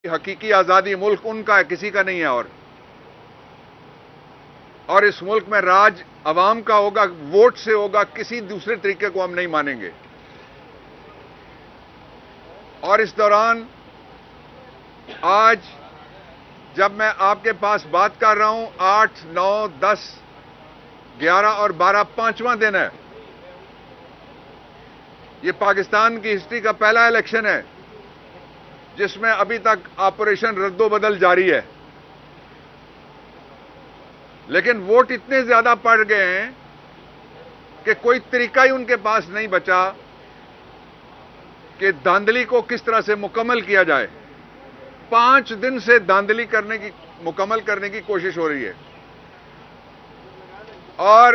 حقیقی آزادی ملک ان کا ہے، کسی کا نہیں ہے. اور اس ملک میں راج عوام کا ہوگا، ووٹ سے ہوگا، کسی دوسرے طریقے کو ہم نہیں مانیں گے. اور اس دوران آج جب میں آپ کے پاس بات کر رہا ہوں 8، 9، 10، 11 اور 12 پانچواں دن ہے. یہ پاکستان کی ہسٹری کا پہلا الیکشن ہے جس میں ابھی تک آپریشن رد و بدل جاری ہے. لیکن ووٹ اتنے زیادہ پڑ گئے ہیں کہ کوئی طریقہ ہی ان کے پاس نہیں بچا کہ دھاندلی کو کس طرح سے مکمل کیا جائے. 5 دن سے دھاندلی مکمل کرنے کی کوشش ہو رہی ہے. اور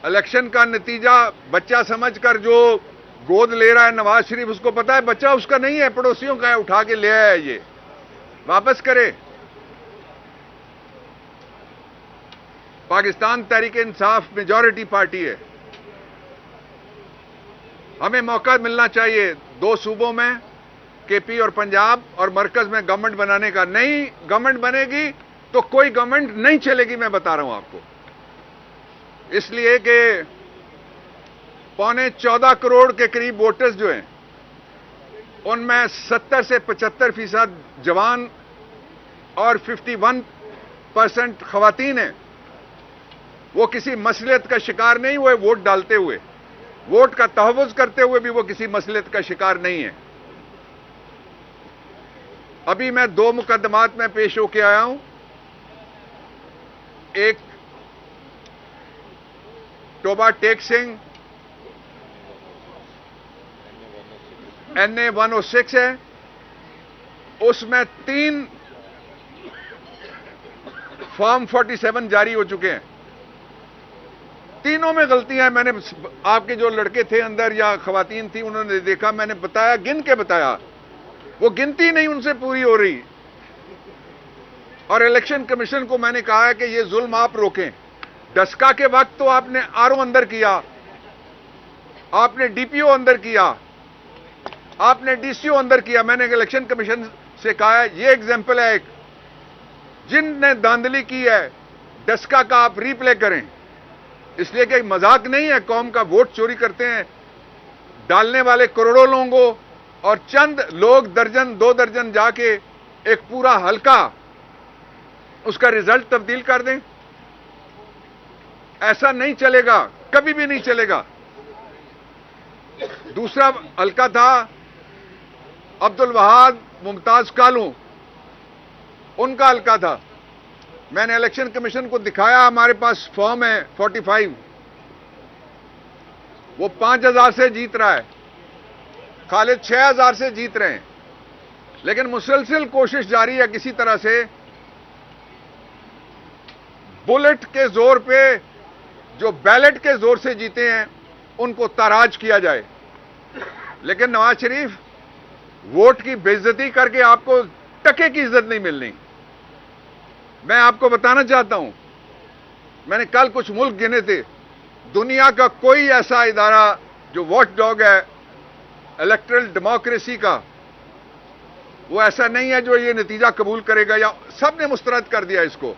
الیکشن کا نتیجہ بچہ سمجھ کر جو گود لے رہا ہے نواز شریف، اس کو پتا ہے بچہ اس کا نہیں ہے، پڑوسیوں کا ہے، اٹھا کے لے آیا ہے، یہ واپس کرے. پاکستان تحریک انصاف میجورٹی پارٹی ہے. ہمیں موقع ملنا چاہیے 2 صوبوں میں، کے پی اور پنجاب، اور مرکز میں گورنمنٹ بنانے کا. نہیں گورنمنٹ بنے گی تو کوئی گورنمنٹ نہیں چلے گی، میں بتا رہا ہوں آپ کو. اس لیے کہ 14.25 کروڑ کے قریب ووٹرز جو ہیں ان میں 70 سے 75% جوان اور 51% خواتین ہیں. وہ کسی مصلیت کا شکار نہیں ہوئے ووٹ ڈالتے ہوئے، ووٹ کا تحفظ کرتے ہوئے بھی وہ کسی مصلیت کا شکار نہیں ہے. ابھی میں 2 مقدمات میں پیش ہو کے آیا ہوں. ایک ٹوبا ٹیک سنگھ NA 106 ہے، اس میں 3 فارم 47 جاری ہو چکے ہیں. تینوں میں غلطیاں ہیں. میں نے آپ کے جو لڑکے تھے اندر یا خواتین تھی انہوں نے دیکھا، میں نے بتایا، گن کے بتایا، وہ گنتی نہیں ان سے پوری ہو رہی. اور الیکشن کمیشن کو میں نے کہا ہے کہ یہ ظلم آپ روکیں. ڈسکا کے وقت تو آپ نے RO اندر کیا، آپ نے DPO اندر کیا، آپ نے DCO اندر کیا. میں نے الیکشن کمیشن سے کہا ہے یہ ایگزامپل ہے ایک، جن نے دھاندلی کی ہے ڈسکا کا آپ ری پلے کریں. اس لیے کہ مذاق نہیں ہے، قوم کا ووٹ چوری کرتے ہیں ڈالنے والے کروڑوں لوگوں کو، اور چند لوگ درجن 2 درجن جا کے ایک پورا حلقہ اس کا رزلٹ تبدیل کر دیں. ایسا نہیں چلے گا، کبھی بھی نہیں چلے گا. دوسرا حلقہ تھا عبد الوہاب ممتاز کالوں، ان کا حلقہ تھا. میں نے الیکشن کمیشن کو دکھایا، ہمارے پاس فارم ہے 45، وہ 5000 سے جیت رہا ہے، خالد 6000 سے جیت رہے ہیں. لیکن مسلسل کوشش جاری ہے کسی طرح سے بلٹ کے زور پہ جو بیلٹ کے زور سے جیتے ہیں ان کو تاراج کیا جائے. لیکن نواز شریف ووٹ کی بے عزتی کر کے آپ کو ٹکے کی عزت نہیں ملنی. میں آپ کو بتانا چاہتا ہوں، میں نے کل کچھ ملک گنے تھے، دنیا کا کوئی ایسا ادارہ جو واچ ڈاگ ہے الیکٹرل ڈیموکریسی کا، وہ ایسا نہیں ہے جو یہ نتیجہ قبول کرے گا، یا سب نے مسترد کر دیا اس کو.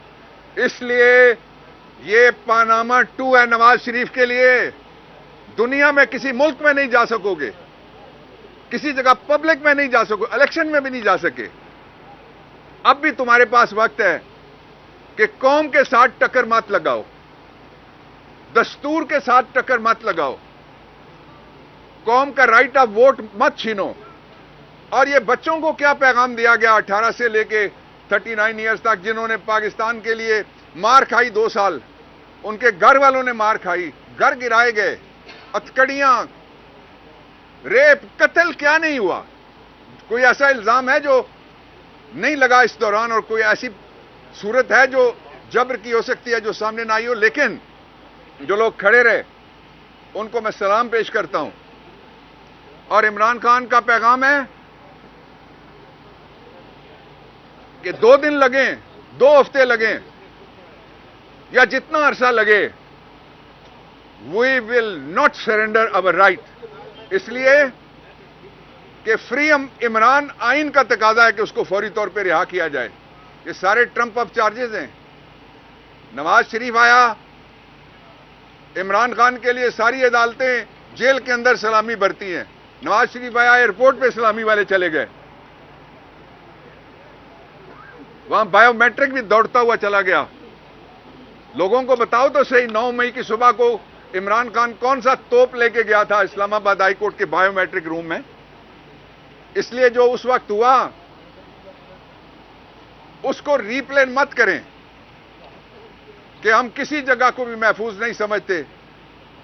اس لیے یہ پاناما 2 ہے نواز شریف کے لیے. دنیا میں کسی ملک میں نہیں جا سکو گے، کسی جگہ پبلک میں نہیں جا سکو، الیکشن میں بھی نہیں جا سکے. اب بھی تمہارے پاس وقت ہے کہ قوم کے ساتھ ٹکر مت لگاؤ، دستور کے ساتھ ٹکر مت لگاؤ، قوم کا رائٹ آف ووٹ مت چھینو. اور یہ بچوں کو کیا پیغام دیا گیا 18 سے لے کے 39 ایئرز تک، جنہوں نے پاکستان کے لیے مار کھائی 2 سال، ان کے گھر والوں نے مار کھائی، گھر گرائے گئے، ہتکڑیاں، ریپ، قتل کیا نہیں ہوا؟ کوئی ایسا الزام ہے جو نہیں لگا اس دوران، اور کوئی ایسی صورت ہے جو جبر کی ہو سکتی ہے جو سامنے نہ آئی ہو؟ لیکن جو لوگ کھڑے رہے ان کو میں سلام پیش کرتا ہوں. اور عمران خان کا پیغام ہے کہ 2 دن لگیں، 2 ہفتے لگیں، یا جتنا عرصہ لگے، we will not surrender our right. اس لیے کہ فری عمران آئین کا تقاضا ہے کہ اس کو فوری طور پہ رہا کیا جائے. یہ سارے ٹرمپ اپ چارجز ہیں. نواز شریف آیا, عمران خان کے لیے ساری عدالتیں جیل کے اندر سلامی برتی ہیں. نواز شریف آیا, ایئرپورٹ پہ سلامی والے چلے گئے. وہاں بایو میٹرک بھی دوڑتا ہوا چلا گیا. لوگوں کو بتاؤ تو صحیح, 9 مئی کی صبح کو عمران خان کون سا توپ لے کے گیا تھا اسلام آباد ہائی کورٹ کے بایو میٹرک روم میں. اس لیے جو اس وقت ہوا اس کو ری پلے مت کریں کہ ہم کسی جگہ کو بھی محفوظ نہیں سمجھتے.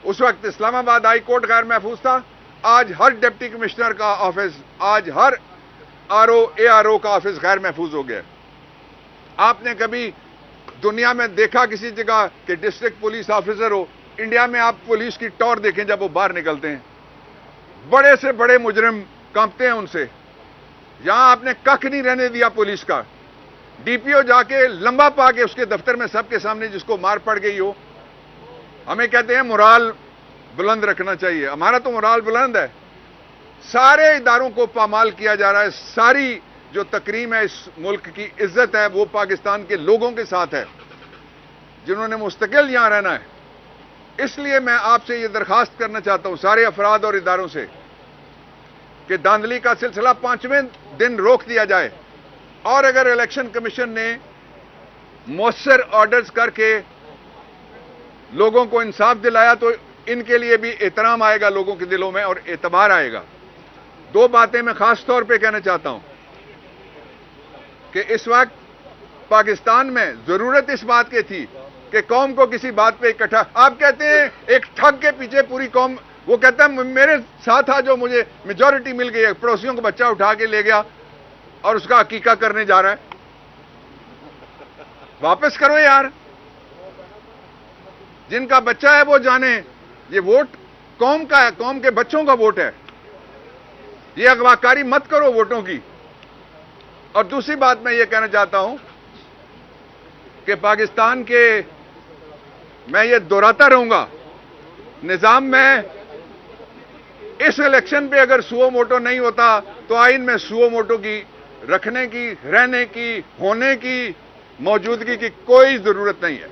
اس وقت اسلام آباد ہائی کورٹ غیر محفوظ تھا. آج ہر ڈپٹی کمشنر کا آفس, آج ہر ARO کا آفس غیر محفوظ ہو گیا. آپ نے کبھی دنیا میں دیکھا کسی جگہ کہ ڈسٹرکٹ پولیس آفیسر ہو؟ انڈیا میں آپ پولیس کی ٹور دیکھیں جب وہ باہر نکلتے ہیں, بڑے سے بڑے مجرم کانپتے ہیں ان سے. یہاں آپ نے ککھ نہیں رہنے دیا پولیس کا. DPO جا کے لمبا پا کے اس کے دفتر میں سب کے سامنے جس کو مار پڑ گئی ہو. ہمیں کہتے ہیں مرال بلند رکھنا چاہیے. ہمارا تو مرال بلند ہے. سارے اداروں کو پامال کیا جا رہا ہے. ساری جو تکریم ہے اس ملک کی عزت ہے وہ پاکستان کے لوگوں کے ساتھ ہے جنہوں نے مستقل یہاں رہنا ہے. اس لیے میں آپ سے یہ درخواست کرنا چاہتا ہوں سارے افراد اور اداروں سے کہ دھاندلی کا سلسلہ 5ویں دن روک دیا جائے. اور اگر الیکشن کمیشن نے مؤثر آرڈرز کر کے لوگوں کو انصاف دلایا تو ان کے لیے بھی احترام آئے گا لوگوں کے دلوں میں اور اعتبار آئے گا. 2 باتیں میں خاص طور پہ کہنا چاہتا ہوں کہ اس وقت پاکستان میں ضرورت اس بات کی تھی کہ قوم کو کسی بات پہ اکٹھا. آپ کہتے ہیں ایک ٹھگ کے پیچھے پوری قوم, وہ کہتا ہے میرے ساتھ تھا جو مجھے میجورٹی مل گئی ہے, پڑوسیوں کو بچہ اٹھا کے لے گیا اور اس کا عقیقہ کرنے جا رہا ہے. واپس کرو یار. جن کا بچہ ہے وہ جانے. یہ ووٹ قوم کا ہے, قوم کے بچوں کا ووٹ ہے. یہ اغواکاری مت کرو ووٹوں کی. اور دوسری بات میں یہ کہنا چاہتا ہوں کہ پاکستان کے, میں یہ دہراتا رہوں گا, نظام میں اس الیکشن پہ اگر سو موٹو نہیں ہوتا تو آئین میں سو موٹو کی رکھنے کی, رہنے کی, ہونے کی, موجودگی کی کوئی ضرورت نہیں ہے.